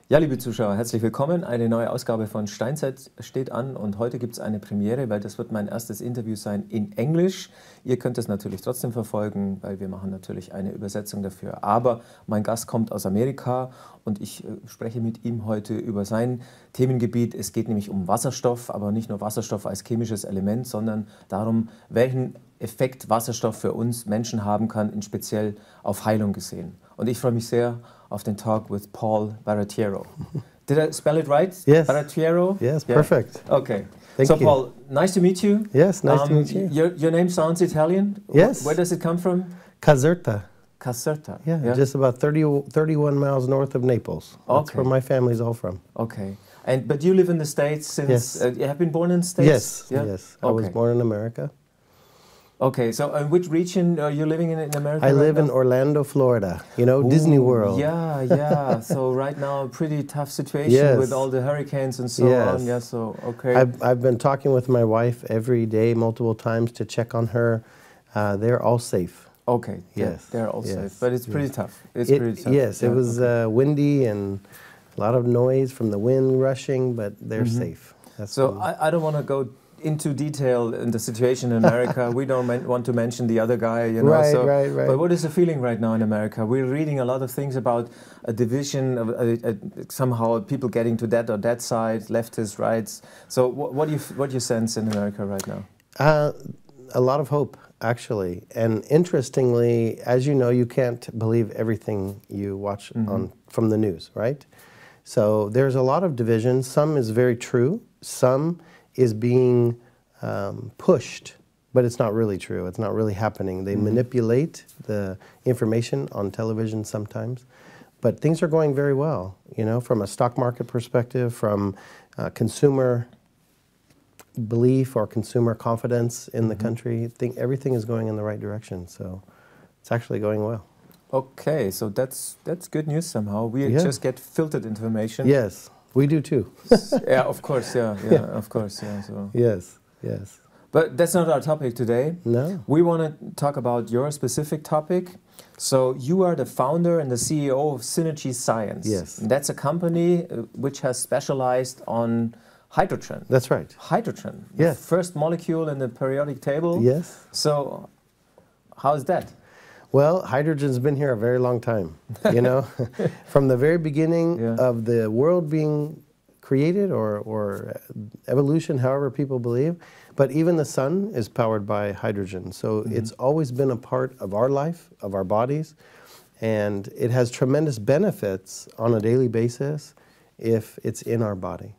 Ja, liebe Zuschauer, herzlich willkommen. Eine neue Ausgabe von SteinZeit steht an und heute gibt es eine Premiere, weil das wird mein erstes Interview sein in Englisch. Ihr könnt es natürlich trotzdem verfolgen, weil wir machen natürlich eine Übersetzung dafür. Aber mein Gast kommt aus Amerika und ich spreche mit ihm heute über sein Themengebiet. Es geht nämlich um Wasserstoff, aber nicht nur Wasserstoff als chemisches Element, sondern darum, welchen Effekt Wasserstoff für uns Menschen haben kann, in speziell auf Heilung gesehen. Und ich freue mich sehr auf den Talk with Paul Barattiero. Did I spell it right? Yes. Barattiero? Yes, yeah. Perfect. Okay. Thank so you. Paul, nice to meet you. Yes, nice to meet you. Your name sounds Italian. Yes. Where does it come from? Caserta. Caserta. Yeah, just about 31 miles north of Naples. That's where my family's all from. Okay. But you live in the States since... Yes. You have been born in the States? Yes, yeah? yes. I was born in America. Okay, so in which region are you living in America? I live in Orlando, Florida. You know, Disney World. Yeah, yeah. So right now, a pretty tough situation with all the hurricanes and so on. Yeah, so, okay. I've been talking with my wife every day, multiple times, to check on her. They're all safe. Okay, yes. They're all safe. But it's pretty tough. It's pretty tough. Yes, it was windy and a lot of noise from the wind rushing, but they're safe. That's so I don't want to go into detail in the situation in America. We don't want to mention the other guy, you know. Right. But what is the feeling right now in America? We're reading a lot of things about a division, of, somehow people getting to that or that side, leftists, rights. So what do you sense in America right now? A lot of hope, actually. And interestingly, as you know, you can't believe everything you watch from the news, right? So there's a lot of division. Some is very true. Some is being pushed, but it's not really true. It's not really happening. They manipulate the information on television sometimes, but things are going very well, you know, from a stock market perspective, from consumer belief or consumer confidence in the country. Everything is going in the right direction, so it's actually going well. Okay, so that's good news somehow. We just get filtered information. Yes. We do too. Yeah, of course, of course, yeah. So. Yes. But that's not our topic today. No. We want to talk about your specific topic. So you are the founder and the CEO of Synergy Science. Yes. And that's a company which has specialized on hydrogen. That's right. Hydrogen. Yes. The first molecule in the periodic table. Yes. So how is that? Well, hydrogen's been here a very long time, you know. From the very beginning of the world being created or evolution, however people believe, but even the sun is powered by hydrogen. So it's always been a part of our life, of our bodies, and it has tremendous benefits on a daily basis if it's in our body.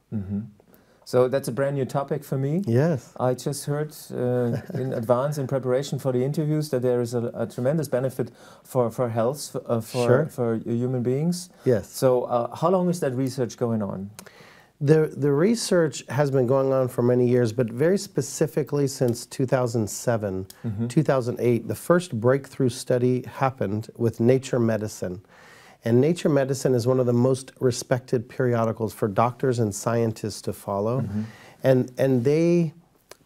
So that's a brand new topic for me. Yes. I just heard in advance, in preparation for the interviews, that there is a tremendous benefit for health, for human beings. Yes. So how long is that research going on? The research has been going on for many years, but very specifically since 2007, 2008, the first breakthrough study happened with Nature Medicine. And Nature Medicine is one of the most respected periodicals for doctors and scientists to follow. And they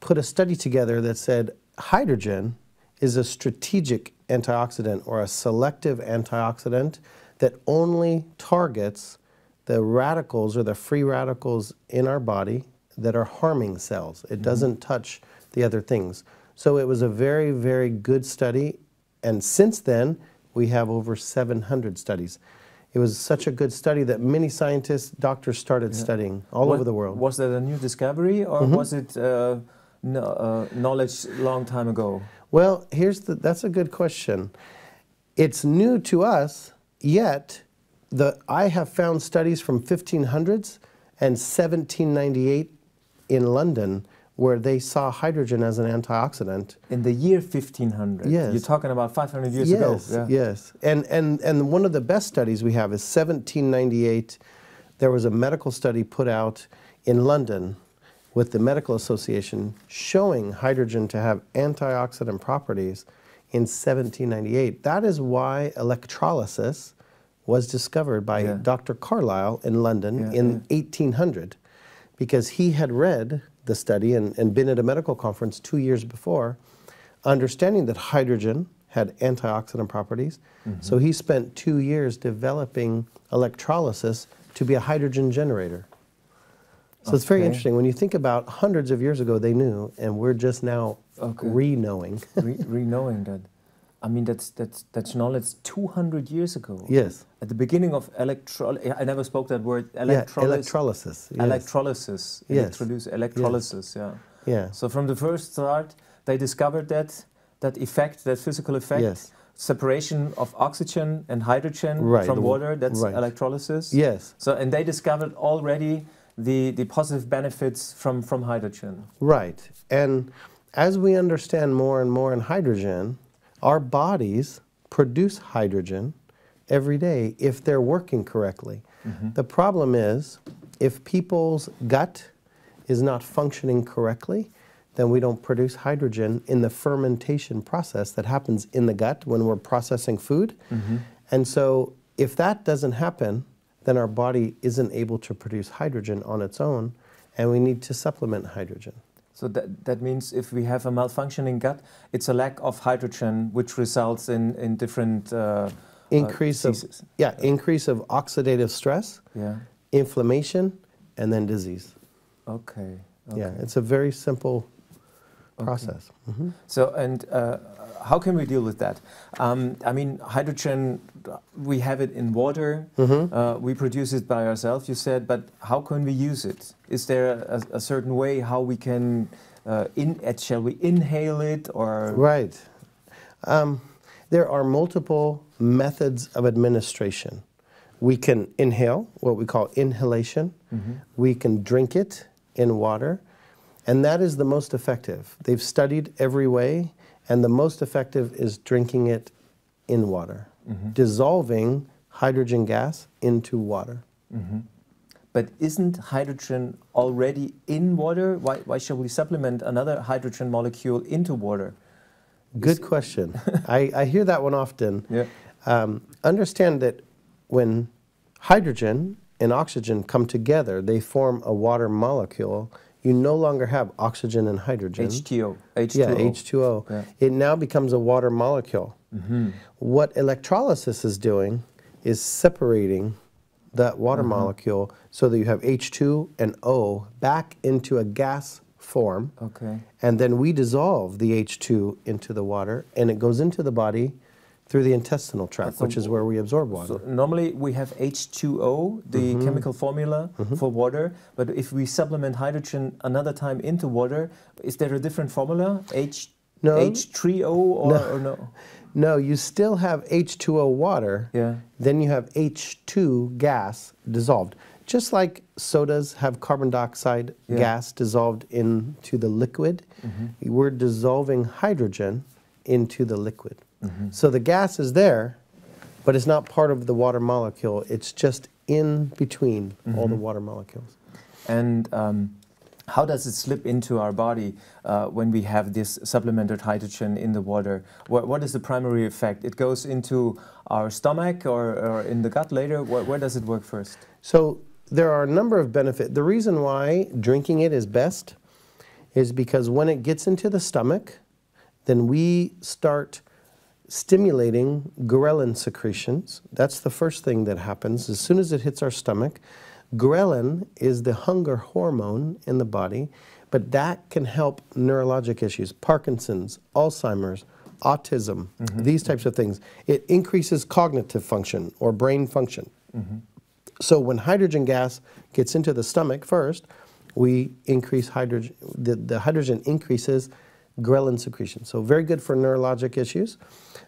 put a study together that said hydrogen is a strategic antioxidant or a selective antioxidant that only targets the radicals or the free radicals in our body that are harming cells. It doesn't touch the other things. So it was a very, very good study. And since then, we have over 700 studies. It was such a good study that many scientists, doctors started studying all over the world. Was that a new discovery or was it knowledge a long time ago? Well, that's a good question. It's new to us, yet I have found studies from 1500s and 1798 in London where they saw hydrogen as an antioxidant. In the year 1500? Yes. You're talking about 500 years ago? Yes. And one of the best studies we have is 1798. There was a medical study put out in London with the Medical Association showing hydrogen to have antioxidant properties in 1798. That is why electrolysis was discovered by Dr. Carlisle in London in 1800, because he had read the study and been at a medical conference 2 years before, understanding that hydrogen had antioxidant properties. So he spent 2 years developing electrolysis to be a hydrogen generator. So it's very interesting. When you think about hundreds of years ago, they knew, and we're just now re-knowing. Re-knowing that. I mean, that's knowledge 200 years ago. Yes. At the beginning of I never spoke that word, electrolysis. Yes. Electrolysis. Yes. Electrolysis, yes. Yeah. Yeah. So from the first start, they discovered that effect, that physical effect. Yes. Separation of oxygen and hydrogen from water, that's electrolysis. Yes. So, and they discovered already the positive benefits from hydrogen. Right. And as we understand more and more in hydrogen, our bodies produce hydrogen every day if they're working correctly. The problem is, if people's gut is not functioning correctly, then we don't produce hydrogen in the fermentation process that happens in the gut when we're processing food. And so if that doesn't happen, then our body isn't able to produce hydrogen on its own, and we need to supplement hydrogen. So that means if we have a malfunctioning gut, it's a lack of hydrogen, which results in different increase of oxidative stress, inflammation, and then disease. Okay. Yeah, it's a very simple process. So, and how can we deal with that? I mean, hydrogen, we have it in water, we produce it by ourselves, you said, but how can we use it? Is there a certain way how we can, shall we inhale it or? Right. There are multiple methods of administration. We can inhale, what we call inhalation. We can drink it in water. And that is the most effective. They've studied every way, and the most effective is drinking it in water, dissolving hydrogen gas into water. But isn't hydrogen already in water? Why shall we supplement another hydrogen molecule into water? Good question. I hear that one often. Yeah. Understand that when hydrogen and oxygen come together, they form a water molecule. You no longer have oxygen and hydrogen. H2O. Yeah, H2O. Yeah. It now becomes a water molecule. What electrolysis is doing is separating that water molecule so that you have H2 and O back into a gas form. And then we dissolve the H2 into the water, and it goes into the body through the intestinal tract, which is where we absorb water. So normally we have H2O, the chemical formula for water, but if we supplement hydrogen another time into water, is there a different formula? H3O or no? No, you still have H2O water, then you have H2 gas dissolved. Just like sodas have carbon dioxide gas dissolved into the liquid, we're dissolving hydrogen into the liquid. So the gas is there, but it's not part of the water molecule. It's just in between all the water molecules. And how does it slip into our body when we have this supplemented hydrogen in the water? What is the primary effect? It goes into our stomach or in the gut later? Where does it work first? So there are a number of benefits. The reason why drinking it is best is because when it gets into the stomach, then we start stimulating ghrelin secretions. That's the first thing that happens. As soon as it hits our stomach, ghrelin is the hunger hormone in the body, but that can help neurologic issues, Parkinson's, Alzheimer's, autism, these types of things. It increases cognitive function or brain function. So when hydrogen gas gets into the stomach first, we increase hydrogen, the hydrogen increases ghrelin secretion. So very good for neurologic issues.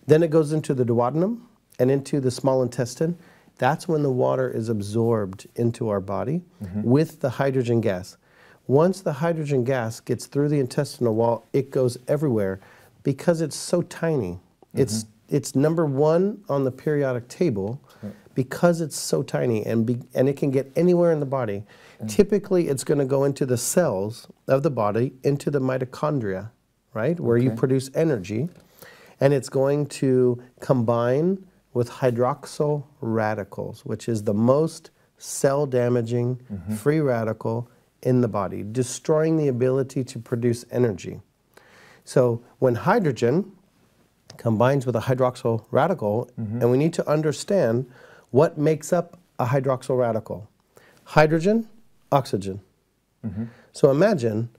Then it goes into the duodenum and into the small intestine. That's when the water is absorbed into our body with the hydrogen gas. Once the hydrogen gas gets through the intestinal wall, it goes everywhere because it's so tiny. It's number one on the periodic table because it's so tiny, and it can get anywhere in the body. Typically, it's going to go into the cells of the body, into the mitochondria, right, where you produce energy, and it's going to combine with hydroxyl radicals, which is the most cell-damaging free radical in the body, destroying the ability to produce energy. So when hydrogen combines with a hydroxyl radical, and we need to understand what makes up a hydroxyl radical. hydrogen, oxygen. So imagine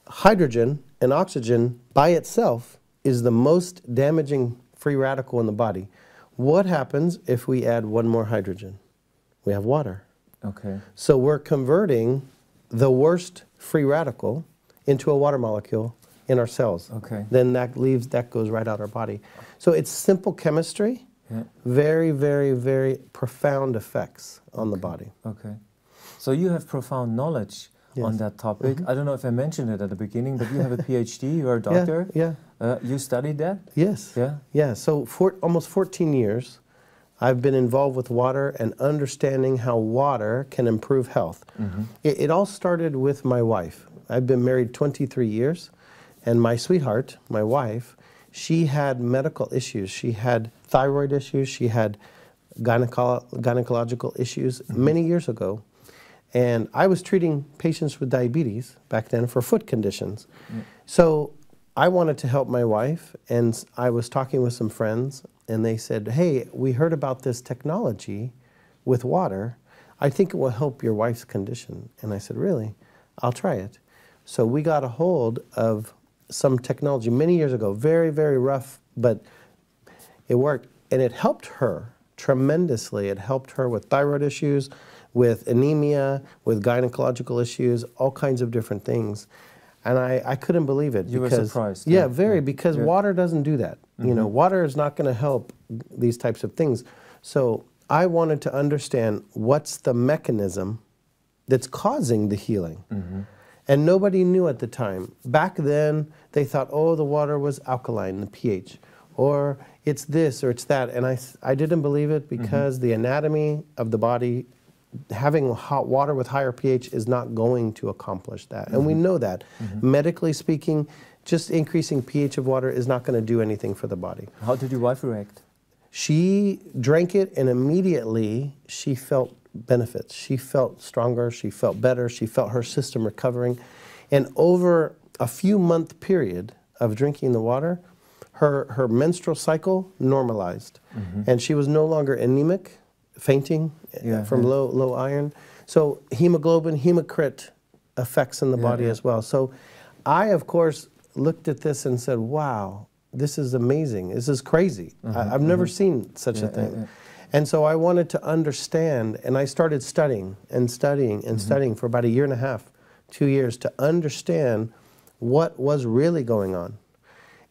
hydrogen and oxygen by itself is the most damaging free radical in the body. What happens if we add one more hydrogen? We have water. Okay. So we're converting the worst free radical into a water molecule in our cells. Okay. Then that goes right out our body. So it's simple chemistry, very, very, very profound effects on the body. Okay. So you have profound knowledge on that topic. I don't know if I mentioned it at the beginning, but you have a PhD, you're a doctor. Yeah. You studied that? Yes. Yeah? Yeah. So for almost 14 years, I've been involved with water and understanding how water can improve health. It all started with my wife. I've been married 23 years, and my sweetheart, my wife, she had medical issues. She had thyroid issues. She had gynecological issues many years ago. And I was treating patients with diabetes back then for foot conditions. So I wanted to help my wife, and I was talking with some friends, and they said, hey, we heard about this technology with water. I think it will help your wife's condition. And I said, really? I'll try it. So we got a hold of some technology many years ago, very, very rough, but it worked. And it helped her tremendously. It helped her with thyroid issues, with anemia, with gynecological issues, all kinds of different things. And I couldn't believe it. You were surprised. Yeah, very, because water doesn't do that. You know, water is not going to help these types of things. So I wanted to understand what's the mechanism that's causing the healing. And nobody knew at the time. Back then, they thought, oh, the water was alkaline, the pH, or it's this or it's that. And I didn't believe it because the anatomy of the body, having hot water with higher pH is not going to accomplish that. And we know that. Medically speaking, just increasing pH of water is not going to do anything for the body. How did your wife react? She drank it, and immediately she felt benefits. She felt stronger, she felt better, she felt her system recovering. And over a few month period of drinking the water, her menstrual cycle normalized. And she was no longer anemic, fainting from low iron. So hemoglobin, hematocrit effects in the body as well. So I, of course, looked at this and said, wow, this is amazing. This is crazy. I've never seen such a thing. And so I wanted to understand, and I started studying and studying and studying for about 1.5 years, 2 years, to understand what was really going on.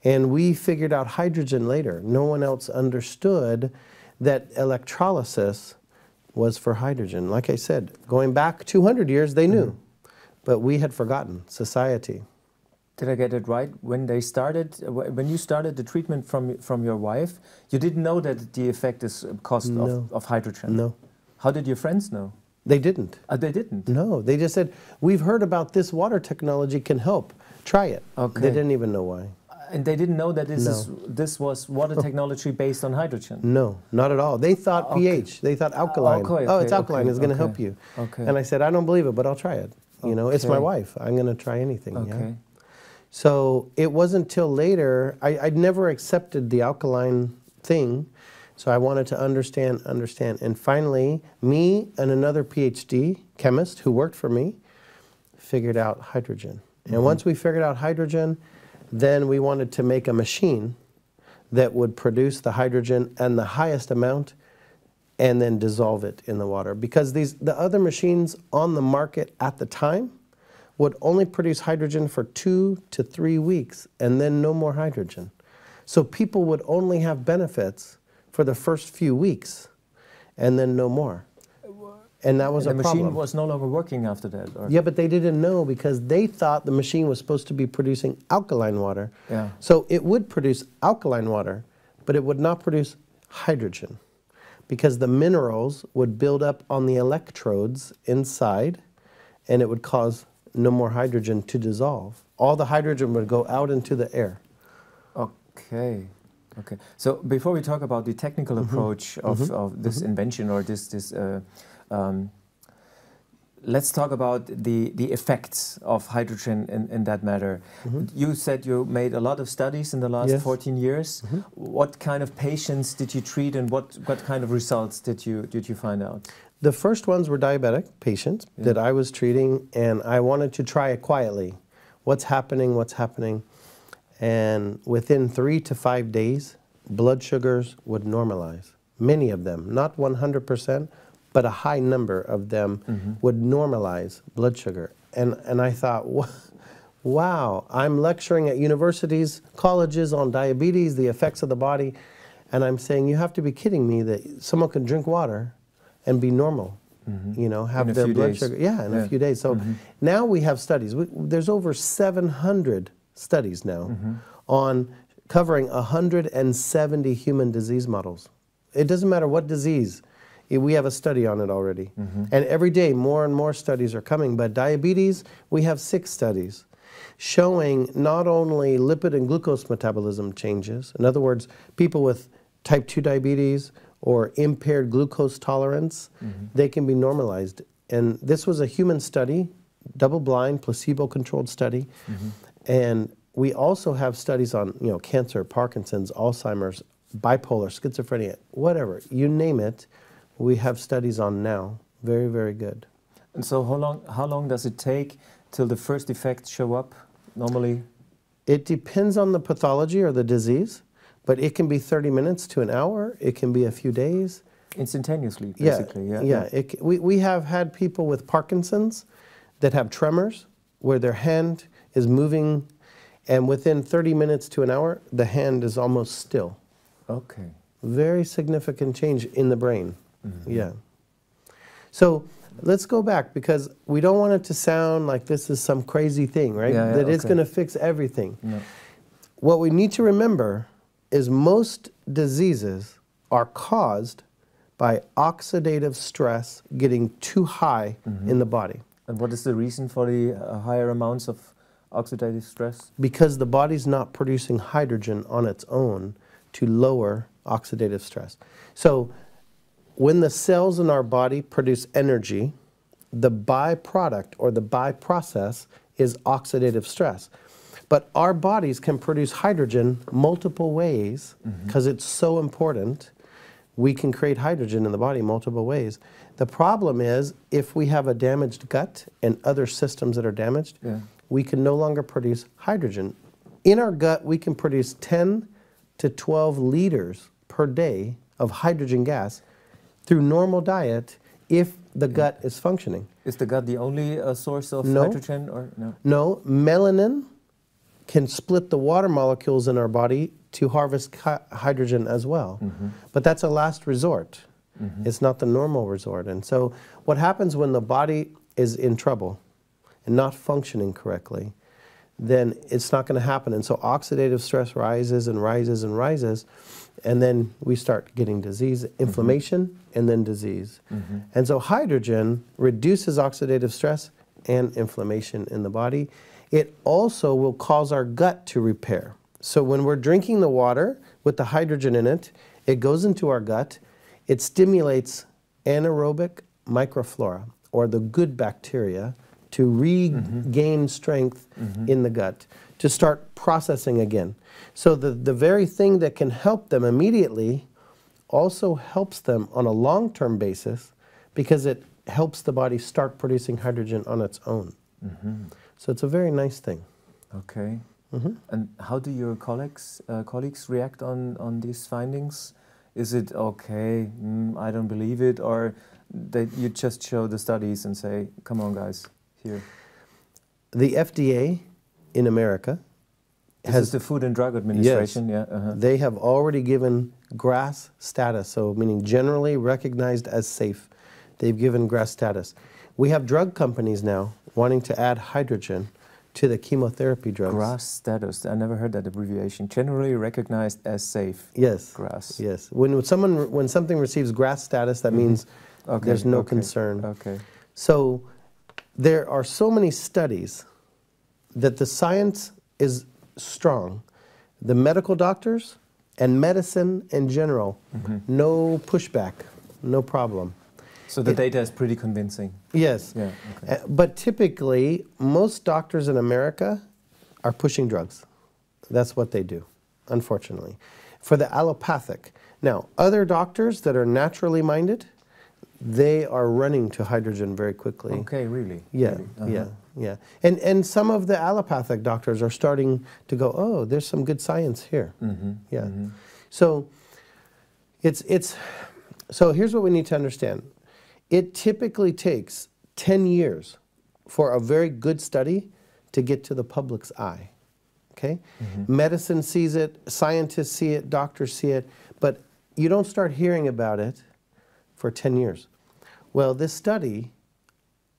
And we figured out hydrogen later. No one else understood that electrolysis was for hydrogen. Like I said, going back 200 years, they knew, but we had forgotten, society. Did I get it right? When they started, when you started the treatment from your wife, you didn't know that the effect is cost of hydrogen? No. How did your friends know? They didn't. They didn't? No, they just said, we've heard about this water technology can help. Try it. Okay. They didn't even know why. And they didn't know that this was water technology based on hydrogen? No, not at all. They thought pH. They thought alkaline. Oh, it's alkaline. It's going to help you. And I said, I don't believe it, but I'll try it. You know, it's my wife. I'm going to try anything. Yeah? So it wasn't till later, I'd never accepted the alkaline thing, so I wanted to understand. And finally, me and another PhD chemist who worked for me figured out hydrogen. And once we figured out hydrogen, then we wanted to make a machine that would produce the hydrogen and the highest amount and then dissolve it in the water. Because the other machines on the market at the time would only produce hydrogen for 2 to 3 weeks and then no more hydrogen. So people would only have benefits for the first few weeks and then no more. And that was a problem. The machine was no longer working after that? Or? Yeah, but they didn't know because they thought the machine was supposed to be producing alkaline water. Yeah. So it would produce alkaline water, but it would not produce hydrogen because the minerals would build up on the electrodes inside and it would cause no more hydrogen to dissolve. All the hydrogen would go out into the air. Okay. Okay. So before we talk about the technical approach of this invention or let's talk about the effects of hydrogen in that matter. You said you made a lot of studies in the last 14 years. What kind of patients did you treat and what kind of results did you find out? The first ones were diabetic patients that I was treating, and I wanted to try it quietly. What's happening, what's happening? And within 3 to 5 days, blood sugars would normalize. Many of them, not 100%, but a high number of them would normalize blood sugar. And I thought, wow, I'm lecturing at universities, colleges on diabetes, the effects of the body, and I'm saying, you have to be kidding me that someone can drink water and be normal, you know, have their blood sugar. Yeah, in a few days. So now we have studies. There's over 700 studies now on covering 170 human disease models. It doesn't matter what disease. We have a study on it already. And every day more and more studies are coming. But diabetes, we have 6 studies showing not only lipid and glucose metabolism changes, in other words, people with type 2 diabetes or impaired glucose tolerance, they can be normalized. And this was a human study, double-blind, placebo-controlled study. And we also have studies on, you know, cancer, Parkinson's, Alzheimer's, bipolar, schizophrenia, whatever, you name it, we have studies on now. Very, very good. And so how long does it take till the first effects show up normally? It depends on the pathology or the disease, but it can be 30 minutes to an hour. It can be a few days. Instantaneously, basically. We have had people with Parkinson's that have tremors where their hand is moving, and within 30 minutes to an hour, the hand is almost still. Okay. Very significant change in the brain. Yeah. So let's go back, because we don't want it to sound like this is some crazy thing, right? That it's going to fix everything. No. What we need to remember is most diseases are caused by oxidative stress getting too high in the body. And what is the reason for the higher amounts of oxidative stress? Because the body's not producing hydrogen on its own to lower oxidative stress. So when the cells in our body produce energy, the byproduct or the byprocess is oxidative stress. But our bodies can produce hydrogen multiple ways because it's so important. We can create hydrogen in the body multiple ways. The problem is if we have a damaged gut and other systems that are damaged, we can no longer produce hydrogen. In our gut, we can produce 10 to 12 liters per day of hydrogen gas through normal diet if the gut is functioning. Is the gut the only source of hydrogen? Or no? No, melanin can split the water molecules in our body to harvest hydrogen as well. But that's a last resort. It's not the normal resort. And so what happens when the body is in trouble and not functioning correctly, then it's not going to happen. And so oxidative stress rises and rises and rises, and then we start getting disease, inflammation, and then disease. And so hydrogen reduces oxidative stress and inflammation in the body. It also will cause our gut to repair. So when we're drinking the water with the hydrogen in it, it goes into our gut. It stimulates anaerobic microflora, or the good bacteria, to regain strength in the gut, to start processing again. So the very thing that can help them immediately also helps them on a long-term basis, because it helps the body start producing hydrogen on its own. So it's a very nice thing. Okay. And how do your colleagues react on these findings? Is it okay, I don't believe it, or that you just show the studies and say, come on guys, here? The FDA in America has the Food and Drug Administration. Yes, they have already given GRAS status, so meaning generally recognized as safe. They've given GRAS status. We have drug companies now wanting to add hydrogen to the chemotherapy drugs. GRAS status, I never heard that abbreviation. Generally recognized as safe. Yes. GRAS. Yes. When something receives GRAS status, that means there's no concern. Okay. So there are so many studies that the science is strong. The medical doctors and medicine in general, no pushback, no problem. So the data is pretty convincing. Yes. Yeah, okay. But typically, most doctors in America are pushing drugs. That's what they do, unfortunately. For the allopathic. Now, other doctors that are naturally minded, they are running to hydrogen very quickly. Okay, really? Yeah, Really? yeah. And some of the allopathic doctors are starting to go, oh, there's some good science here. Yeah. So so here's what we need to understand. It typically takes 10 years for a very good study to get to the public's eye. Okay? Medicine sees it, scientists see it, doctors see it, but you don't start hearing about it for 10 years. Well, this study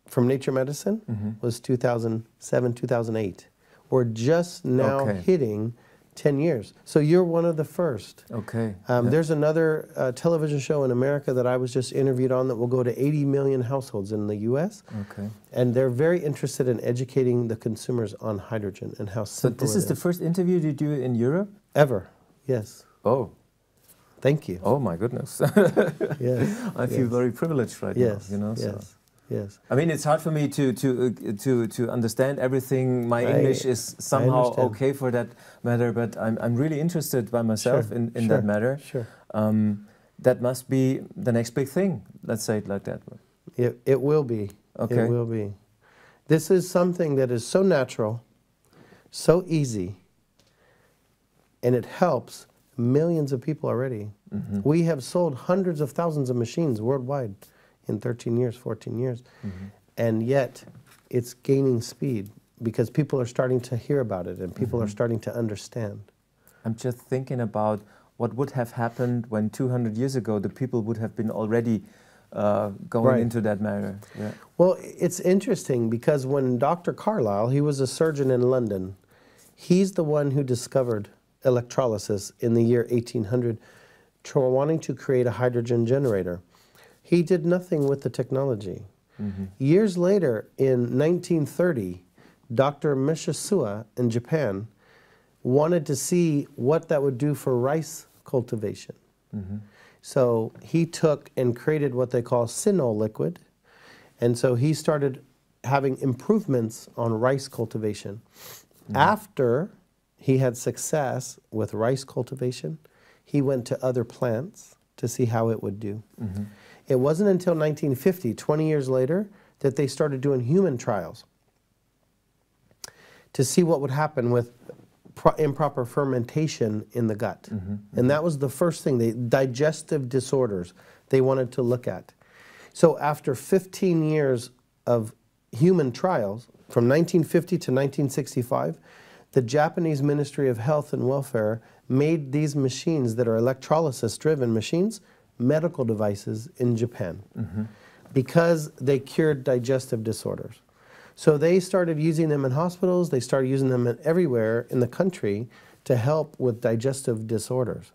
from Nature Medicine was 2007, 2008. We're just now hitting 10 years. So you're one of the first. Okay. There's another television show in America that I was just interviewed on that will go to 80 million households in the US. Okay. And they're very interested in educating the consumers on hydrogen and how simple So this is the first interview you do in Europe? Ever, yes. Oh. Thank you. Oh my goodness. Yes. I feel very privileged right now. You know, so. Yes. I mean, it's hard for me to understand everything. My English is somehow okay for that matter, but I'm really interested by myself in that matter. Sure. That must be the next big thing. Let's say it like that. It will be. Okay. It will be. This is something that is so natural, so easy, and it helps millions of people already. We have sold hundreds of thousands of machines worldwide in 13 years, 14 years. And yet it's gaining speed because people are starting to hear about it and people are starting to understand. I'm just thinking about what would have happened when 200 years ago the people would have been already going into that matter. Yeah. Well, it's interesting because when Dr. Carlisle, he was a surgeon in London, he's the one who discovered electrolysis in the year 1800, wanting to create a hydrogen generator. He did nothing with the technology. Years later, in 1930, Dr. Mishasua in Japan wanted to see what that would do for rice cultivation. So he took and created what they call Sinol liquid, and so he started having improvements on rice cultivation. After he had success with rice cultivation, he went to other plants to see how it would do. It wasn't until 1950, 20 years later, that they started doing human trials to see what would happen with improper fermentation in the gut. And that was the first thing, digestive disorders they wanted to look at. So after 15 years of human trials, from 1950 to 1965, the Japanese Ministry of Health and Welfare made these machines that are electrolysis-driven machines medical devices in Japan because they cured digestive disorders. So they started using them in hospitals, they started using them everywhere in the country to help with digestive disorders.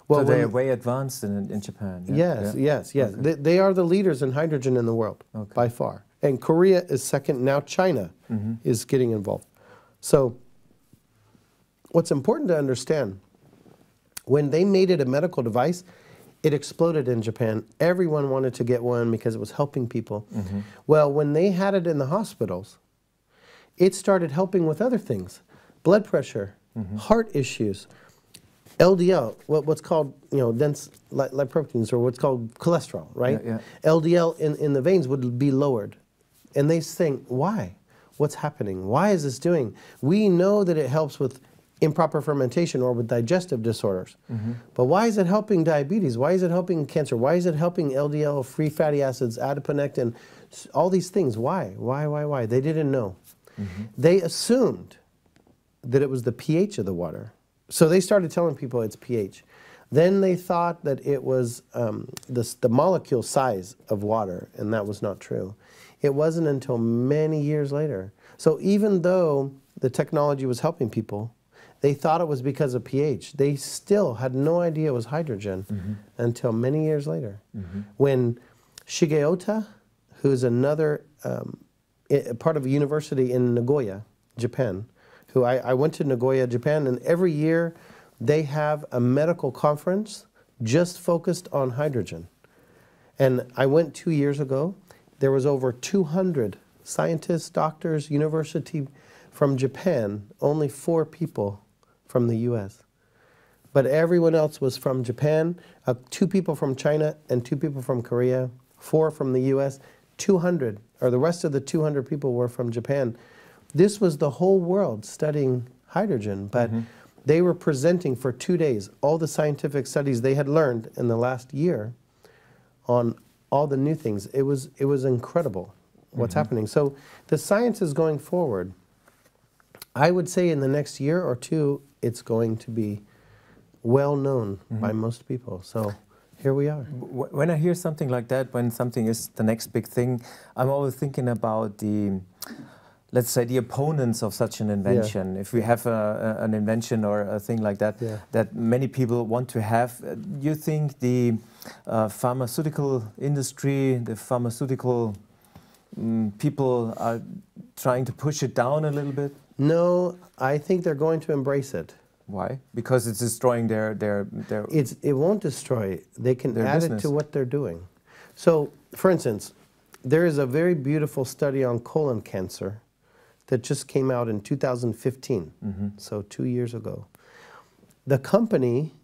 Well, so they are way advanced in Japan. Yeah? Yes. Okay. They are the leaders in hydrogen in the world, by far. And Korea is second, now China is getting involved. So what's important to understand, when they made it a medical device, it exploded in Japan. Everyone wanted to get one because it was helping people. Well, when they had it in the hospitals, it started helping with other things. Blood pressure, heart issues, LDL, what's called dense lipoproteins, or what's called cholesterol, right? LDL in the veins would be lowered. And they think, why? What's happening? Why is this doing? We know that it helps with improper fermentation or with digestive disorders. But why is it helping diabetes? Why is it helping cancer? Why is it helping LDL, free fatty acids, adiponectin, all these things? Why? Why? They didn't know. They assumed that it was the pH of the water. So they started telling people it's pH. Then they thought that it was the molecule size of water, and that was not true. It wasn't until many years later. So even though the technology was helping people, they thought it was because of pH. They still had no idea it was hydrogen until many years later. When Shigeota, who's another part of a university in Nagoya, Japan, who I went to Nagoya, Japan, and every year they have a medical conference just focused on hydrogen. And I went 2 years ago. There was over 200 scientists, doctors, university from Japan, only 4 people from the US. But everyone else was from Japan, 2 people from China and 2 people from Korea, 4 from the US, 200, or the rest of the 200 people were from Japan. This was the whole world studying hydrogen, but they were presenting for 2 days all the scientific studies they had learned in the last year on all the new things. It was incredible what's happening. So the science is going forward. I would say in the next year or two, it's going to be well known by most people. So here we are. When I hear something like that, when something is the next big thing, I'm always thinking about the, let's say, the opponents of such an invention. If we have an invention or a thing like that, that many people want to have, you think the pharmaceutical industry, the pharmaceutical people are trying to push it down a little bit? No, I think they're going to embrace it. Why? Because it's destroying their It won't destroy. They can add business. it to what they're doing. So, for instance, there is a very beautiful study on colon cancer that just came out in 2015, so 2 years ago. The company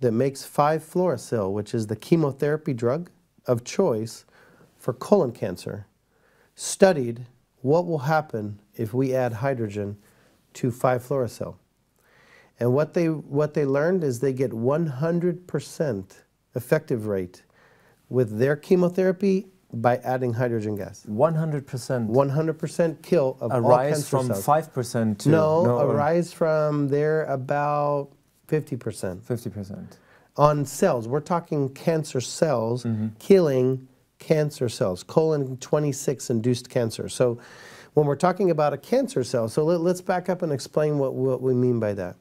that makes 5-fluorouracil, which is the chemotherapy drug of choice for colon cancer, studied what will happen if we add hydrogen to 5-fluorouracil. And what they learned is they get 100% effective rate with their chemotherapy by adding hydrogen gas. 100%? 100% kill of all cancer cells. A rise from 5% to... No, a rise from there about 50%. 50%. On cells, we're talking cancer cells killing cancer cells, colon 26 induced cancer. So when we're talking about a cancer cell, so let's back up and explain what we mean by that.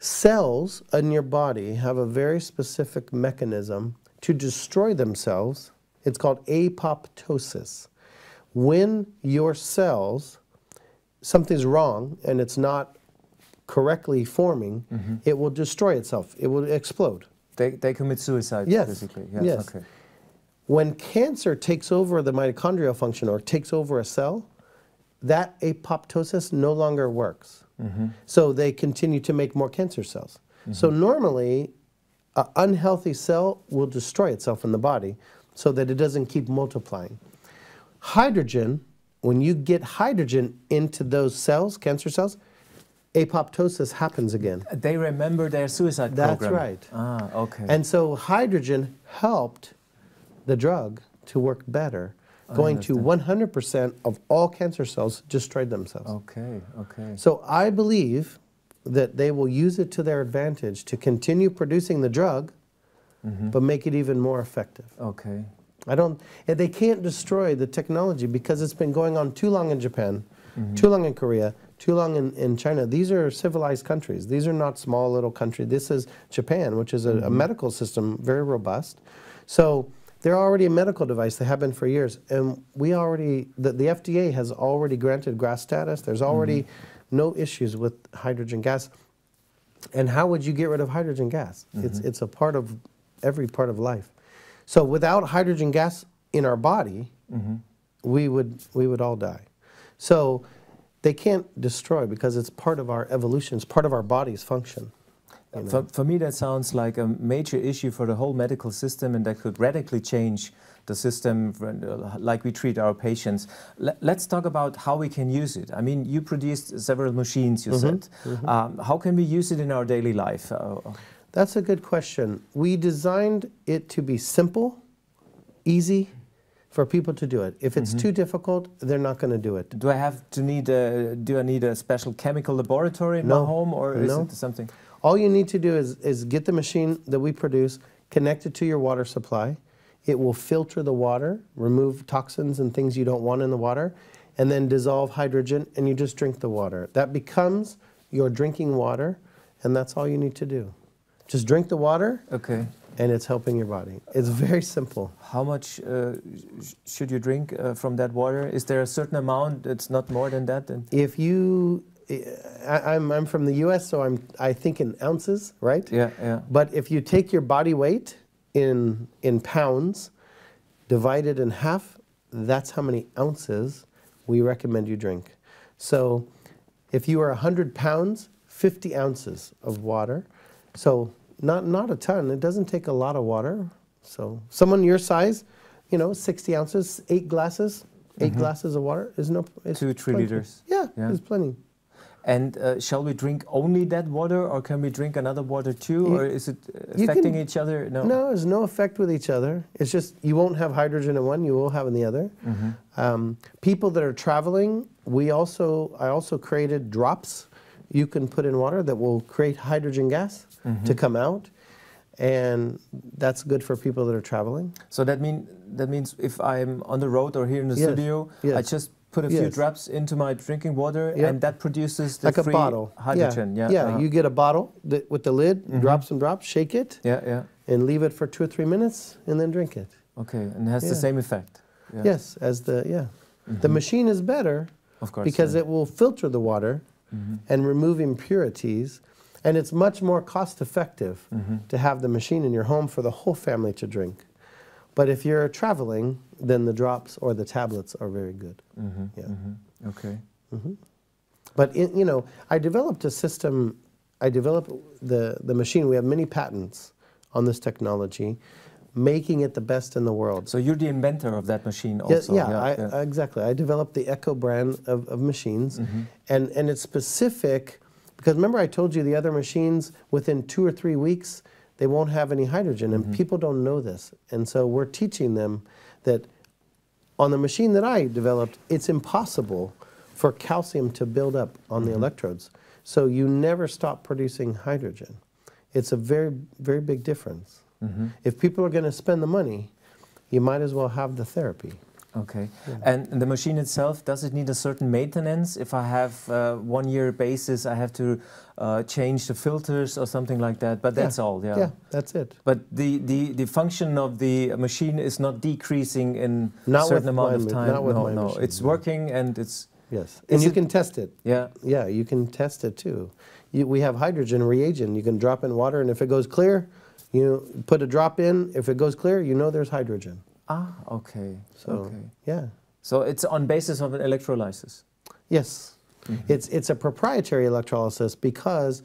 Cells in your body have a very specific mechanism to destroy themselves. It's called apoptosis. When your cells, something's wrong and it's not correctly forming, it will destroy itself. It will explode. They commit suicide, basically. Yes. Okay. When cancer takes over the mitochondrial function or takes over a cell, that apoptosis no longer works. So they continue to make more cancer cells. So normally, an unhealthy cell will destroy itself in the body so that it doesn't keep multiplying. Hydrogen, when you get hydrogen into those cells, cancer cells, apoptosis happens again. They remember their suicide program. That's right. Ah, okay. And so hydrogen helped the drug to work better, going to 100% of all cancer cells destroyed themselves. Okay, okay. So I believe that they will use it to their advantage to continue producing the drug, but make it even more effective. Okay. They can't destroy the technology because it's been going on too long in Japan, too long in Korea, too long in China. These are civilized countries. These are not small little countries. This is Japan, which is a medical system, very robust. So they're already a medical device. They have been for years. And we already, the FDA has already granted GRAS status. There's already no issues with hydrogen gas. And how would you get rid of hydrogen gas? It's a part of every part of life. So without hydrogen gas in our body, we would all die. So they can't destroy because it's part of our evolution. It's part of our body's function. You know? For me, that sounds like a major issue for the whole medical system, and that could radically change the system like we treat our patients. Let's talk about how we can use it. I mean, you produced several machines, you said. How can we use it in our daily life? That's a good question. We designed it to be simple, easy, for people to do it. If it's too difficult, they're not going to do it. Do I need a special chemical laboratory in my home, or is it something? All you need to do is get the machine that we produce, connect it to your water supply. It will filter the water, remove toxins and things you don't want in the water, and then dissolve hydrogen, and you just drink the water. That becomes your drinking water, and that's all you need to do. Just drink the water, and it's helping your body. It's very simple. How much should you drink from that water? Is there a certain amount that's not more than that? If you... I'm from the U.S., so I think in ounces, right? Yeah, yeah. But if you take your body weight in pounds, divide it in half, that's how many ounces we recommend you drink. So if you are 100 pounds, 50 ounces of water. So not a ton. It doesn't take a lot of water. So someone your size, you know, 60 ounces, 8 glasses, 8 glasses of water is no. Is 2-3 liters. Yeah, it's plenty. And shall we drink only that water, or can we drink another water too, or is it affecting each other? No. No, there's no effect with each other. It's just you won't have hydrogen in one, you will have in the other. People that are traveling, I also created drops you can put in water that will create hydrogen gas to come out, and that's good for people that are traveling. So that means if I'm on the road or here in the studio, I just put a few drops into my drinking water, and that produces the like free a bottle. hydrogen. You get a bottle with the lid, drop some drops, shake it, and leave it for 2 or 3 minutes, and then drink it. Okay, and it has the same effect. Yes, as the machine is better, of course, because it will filter the water and remove impurities, and it's much more cost effective to have the machine in your home for the whole family to drink. But if you're traveling, then the drops or the tablets are very good. Okay. But you know, I developed a system. I developed the machine. We have many patents on this technology, making it the best in the world. So you're the inventor of that machine also? Exactly. I developed the Echo brand of machines, and it's specific because remember I told you the other machines within 2 or 3 weeks they won't have any hydrogen, and people don't know this. And so we're teaching them that on the machine that I developed, it's impossible for calcium to build up on the electrodes. So you never stop producing hydrogen. It's a very, very big difference. If people are going to spend the money, you might as well have the therapy. Okay. And the machine itself, does it need a certain maintenance? If I have 1 year basis, I have to change the filters or something like that, but that's all, Yeah, that's it. But the function of the machine is not decreasing in a certain amount of time? No, it's working and it's... Yes, and you can test it. Yeah, you can test it too. We have hydrogen reagent. You can drop in water, and if it goes clear, you put a drop in. If it goes clear, you know there's hydrogen. Ah, okay. So, So it's on basis of an electrolysis? Yes. It's a proprietary electrolysis because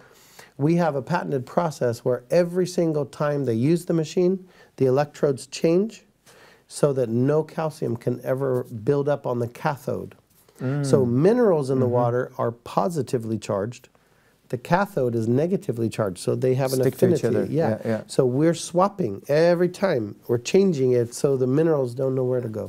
we have a patented process where every single time they use the machine, the electrodes change so that no calcium can ever build up on the cathode. So minerals in the water are positively charged. The cathode is negatively charged, so they have an affinity. To each other. So we're swapping every time. We're changing it so the minerals don't know where to go.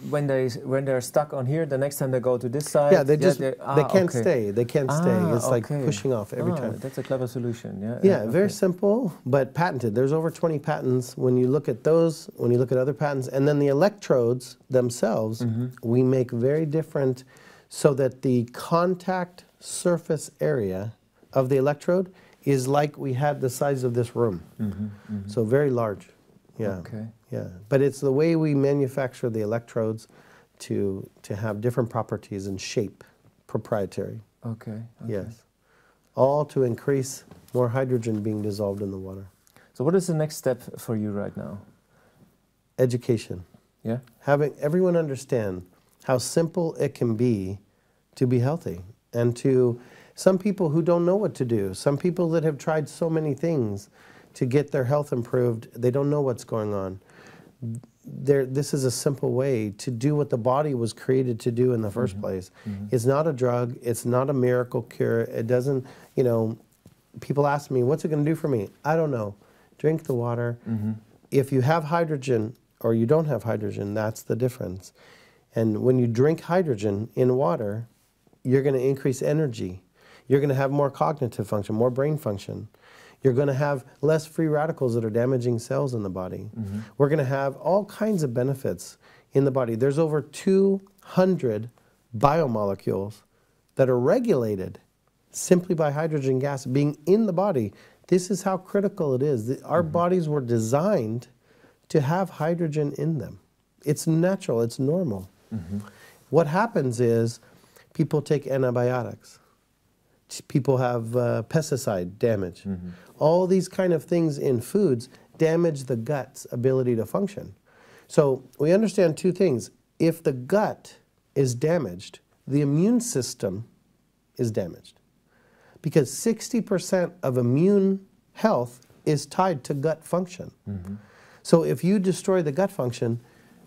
When they're stuck on here, the next time they go to this side, they can't stay. They can't stay. It's like pushing off every time. That's a clever solution. Very simple, but patented. There's over 20 patents. When you look at those, when you look at other patents, and then the electrodes themselves, we make very different, so that the contact surface area of the electrode is like we had the size of this room. So very large. But it's the way we manufacture the electrodes to have different properties and shape, proprietary. Yes. All to increase more hydrogen being dissolved in the water. So what is the next step for you right now? Education. Having everyone understand how simple it can be to be healthy, and to some people who don't know what to do, some people that have tried so many things to get their health improved, they don't know what's going on. This is a simple way to do what the body was created to do in the first place. It's not a drug, it's not a miracle cure, it doesn't, you know, people ask me, what's it going to do for me? I don't know. Drink the water. If you have hydrogen or you don't have hydrogen, that's the difference. And when you drink hydrogen in water, you're going to increase energy. You're going to have more cognitive function, more brain function. You're going to have less free radicals that are damaging cells in the body. We're going to have all kinds of benefits in the body. There's over 200 biomolecules that are regulated simply by hydrogen gas being in the body. This is how critical it is. Our bodies were designed to have hydrogen in them. It's natural, it's normal. What happens is people take antibiotics. People have pesticide damage. All these kind of things in foods damage the gut's ability to function. So we understand two things. If the gut is damaged, the immune system is damaged. Because 60% of immune health is tied to gut function. So if you destroy the gut function,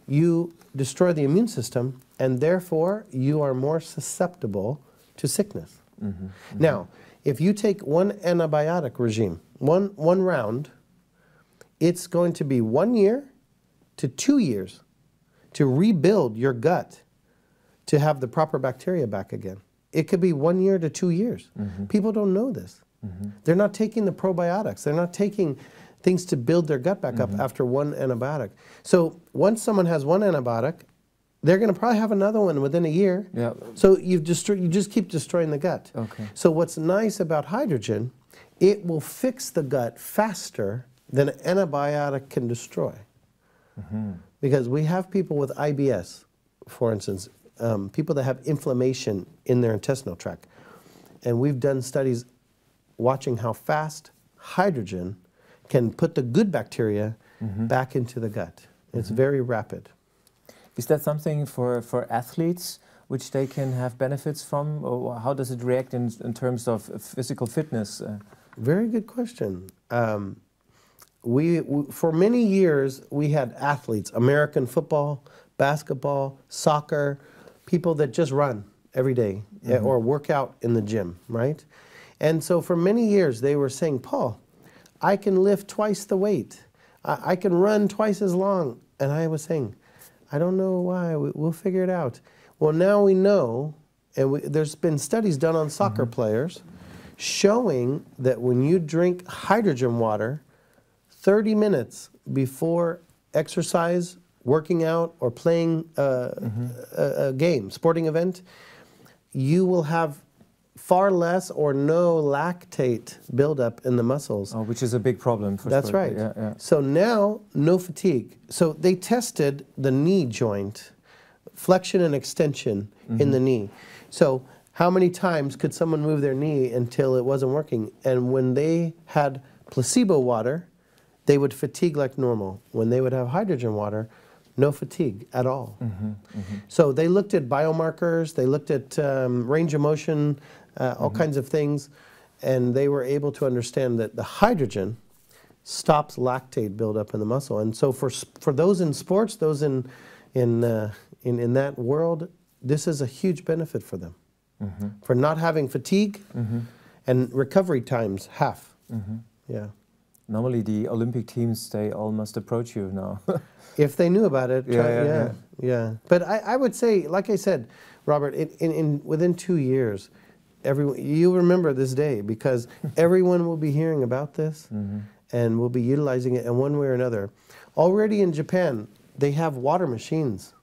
you destroy the immune system, and therefore you are more susceptible to sickness. Now, if you take one antibiotic regime, one round, it's going to be 1 year to 2 years to rebuild your gut to have the proper bacteria back again. It could be 1 year to 2 years. People don't know this. They're not taking the probiotics. They're not taking things to build their gut back up after one antibiotic. So once someone has one antibiotic, they're going to probably have another one within a year. Yeah. So you just keep destroying the gut. Okay. So what's nice about hydrogen, it will fix the gut faster than an antibiotic can destroy. Because we have people with IBS, for instance, people that have inflammation in their intestinal tract. And we've done studies watching how fast hydrogen can put the good bacteria back into the gut. It's very rapid. Is that something for athletes which they can have benefits from? Or how does it react in terms of physical fitness? Very good question. For many years, we had athletes, American football, basketball, soccer, people that just run every day or work out in the gym, right? And so for many years, they were saying, Paul, I can lift twice the weight. I can run twice as long. And I was saying, I don't know why. We'll figure it out. Well, now we know, and there's been studies done on soccer players showing that when you drink hydrogen water 30 minutes before exercise, working out, or playing a game, sporting event, you will have far less or no lactate buildup in the muscles. Oh, which is a big problem for That's sport. right. Yeah, yeah. So now, no fatigue. So they tested the knee joint, flexion and extension in the knee. So how many times could someone move their knee until it wasn't working? And when they had placebo water, they would fatigue like normal. When they would have hydrogen water, no fatigue at all. So they looked at biomarkers, they looked at range of motion, all kinds of things, and they were able to understand that the hydrogen stops lactate buildup in the muscle. And so for those in sports, those in that world, this is a huge benefit for them. For not having fatigue and recovery times half. Yeah. Normally the Olympic teams, they all must approach you now. If they knew about it, yeah. But I would say, like I said, Robert, within 2 years, you'll remember this day because everyone will be hearing about this and will be utilizing it in one way or another. Already in Japan, they have water machines.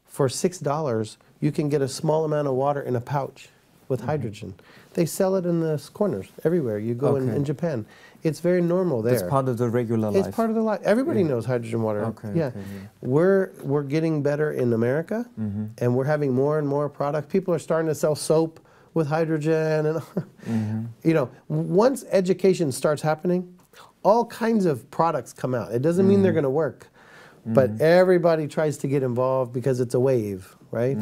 For $6, you can get a small amount of water in a pouch with hydrogen. They sell it in the corners everywhere you go in Japan. It's very normal there. It's part of the regular life. It's part of the life. Everybody knows hydrogen water. Okay. We're getting better in America, and we're having more and more products. People are starting to sell soap with hydrogen, and you know, once education starts happening, all kinds of products come out. It doesn't mean they're going to work, but everybody tries to get involved because it's a wave, right?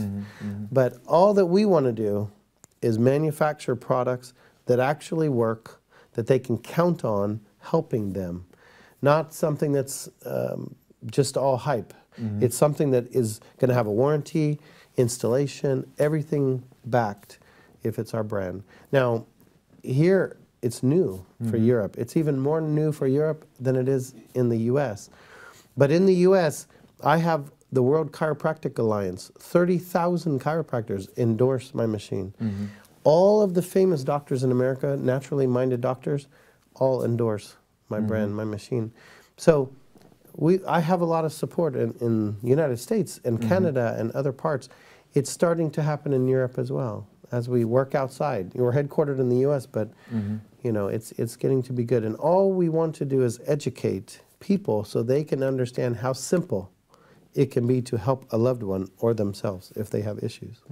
But all that we want to do is manufacture products that actually work, that they can count on helping them, not something that's just all hype. It's something that is going to have a warranty, installation, everything backed if it's our brand. Now, here it's new for Europe. It's even more new for Europe than it is in the US. But in the US, I have the World Chiropractic Alliance. 30,000 chiropractors endorse my machine. All of the famous doctors in America, naturally minded doctors, all endorse my brand, my machine. So I have a lot of support in the United States and Canada and other parts. It's starting to happen in Europe as well as we work outside. We're headquartered in the US, but you know, it's getting to be good. And all we want to do is educate people so they can understand how simple it can be to help a loved one or themselves if they have issues.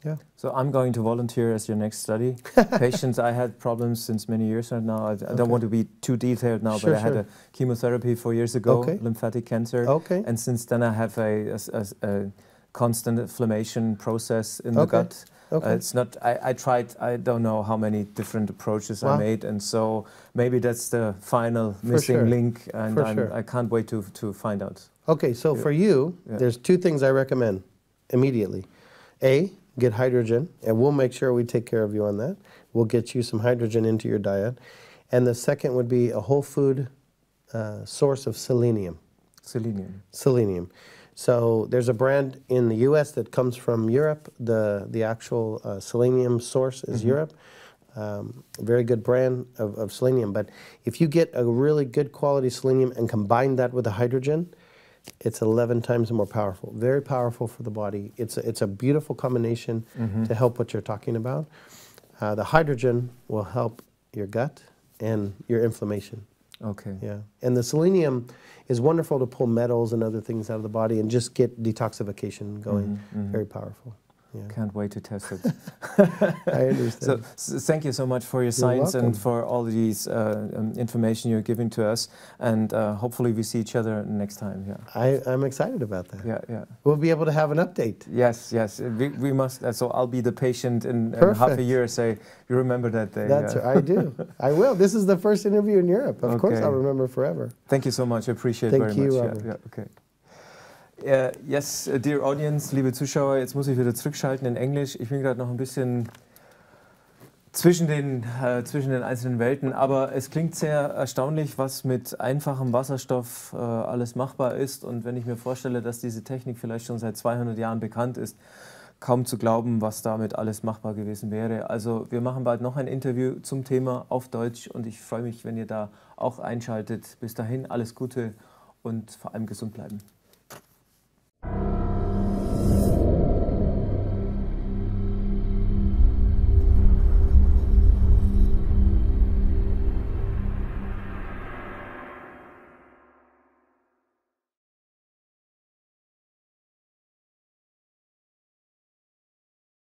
Yeah. So I'm going to volunteer as your next study. Patients, I had problems since many years right now. I don't want to be too detailed now, but I had a chemotherapy 4 years ago, lymphatic cancer. And since then I have a constant inflammation process in the gut. It's not. I tried. I don't know how many different approaches I made, and so maybe that's the final missing link, and I can't wait to find out. Okay, so for you, there's two things I recommend immediately. A, get hydrogen, and we'll make sure we take care of you on that. We'll get you some hydrogen into your diet. And the second would be a whole food source of selenium. Selenium. So there's a brand in the U.S. that comes from Europe. The actual selenium source is Europe. Very good brand of selenium. But if you get a really good quality selenium and combine that with the hydrogen, it's 11 times more powerful. Very powerful for the body. It's a beautiful combination to help what you're talking about. The hydrogen will help your gut and your inflammation. Okay. Yeah. And the selenium is wonderful to pull metals and other things out of the body and just get detoxification going. Very powerful. Yeah. Can't wait to test it. I understand. So thank you so much for your science and for all these information you're giving to us. And hopefully we see each other next time. Yeah. I'm excited about that. Yeah. We'll be able to have an update. Yes. We must. So I'll be the patient in half a year. Say, you remember that day. That's I do. I will. This is the first interview in Europe. Of course I'll remember forever. Thank you so much. I appreciate it very much. Thank you, Robert. Yeah, okay. Yes, dear audience, liebe Zuschauer, jetzt muss ich wieder zurückschalten in Englisch. Ich bin gerade noch ein bisschen zwischen den einzelnen Welten, aber es klingt sehr erstaunlich, was mit einfachem Wasserstoff alles machbar ist. Und wenn ich mir vorstelle, dass diese Technik vielleicht schon seit 200 Jahren bekannt ist, kaum zu glauben, was damit alles machbar gewesen wäre. Also wir machen bald noch ein Interview zum Thema auf Deutsch und ich freue mich, wenn ihr da auch einschaltet. Bis dahin alles Gute und vor allem gesund bleiben.